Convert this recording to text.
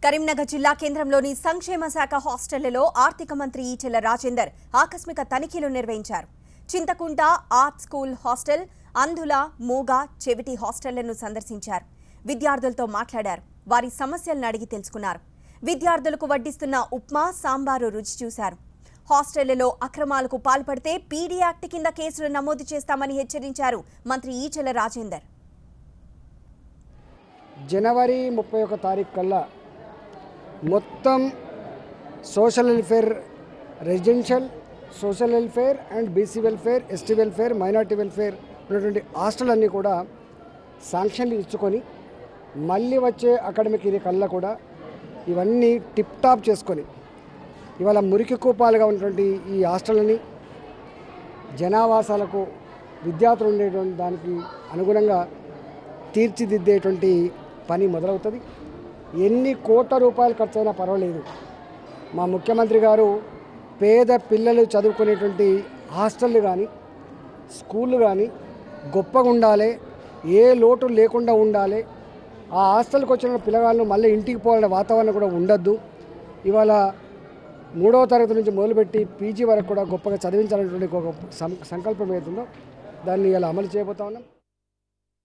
కరీంనగర్ జిల్లా కేంద్రంలోని సంక్షేమ శాఖ హాస్టళ్లలో ఆర్థిక మంత్రి ఈటెల రాజేందర్ ఆకస్మిక తనిఖీలు నిర్వహించారు. చింతకుంట ఆర్ట్ స్కూల్ హాస్టల్, అంధుల, మూగ, చెవిటి హాస్టళ్లను సందర్శించారు. విద్యార్థులతో మాట్లాడారు. వారి సమస్యలను అడిగి తెలుసుకున్నారు. విద్యార్థులకు వడ్డిస్తున్న ఉప్మా, సాంబారు రుచి చూశారు. హాస్టళ్లలో అక్రమాలకు పాల్పడితే పీడీ యాక్ట్ కింద కేసులు నమోదు చేస్తామని హెచ్చరించారు మంత్రి ఈటెల రాజేందర్. జనవరి 31 తారీఖు కల్లా మొత్తం social welfare, residential, social welfare and BC welfare, ST welfare, minority welfare ఉన్నటువంటి హాస్టల్ అన్నీ కూడా శాంక్షన్లు ఇచ్చుకొని మళ్ళీ వచ్చే అకాడమిక్ ఇయర్ కల్లా కూడా ఇవన్నీ టిప్ టాప్ చేసుకొని ఇవాళ మురికి కూపాలుగా ఉన్నటువంటి ఈ హాస్టల్ని జనావాసాలకు విద్యార్థులు ఉండేటువంటి దానికి అనుగుణంగా తీర్చిదిద్దేటువంటి పని మొదలవుతుంది. ఎన్ని కోట్ల రూపాయలు ఖర్చు అయినా పర్వాలేదు, మా ముఖ్యమంత్రి గారు పేద పిల్లలు చదువుకునేటువంటి హాస్టళ్ళు కానీ స్కూళ్ళు కానీ గొప్పగా ఉండాలి, ఏ లోటు లేకుండా ఉండాలి. ఆ హాస్టల్కి వచ్చిన పిల్లగాళ్ళు మళ్ళీ ఇంటికి పోవాలనే వాతావరణం కూడా ఉండద్దు. ఇవాళ 3వ తరగతి నుంచి మొదలుపెట్టి పీజీ వరకు కూడా గొప్పగా చదివించాలనేటువంటి ఒక సంకల్పం ఏతుందో దాన్ని ఇలా అమలు చేయబోతా ఉన్నాం.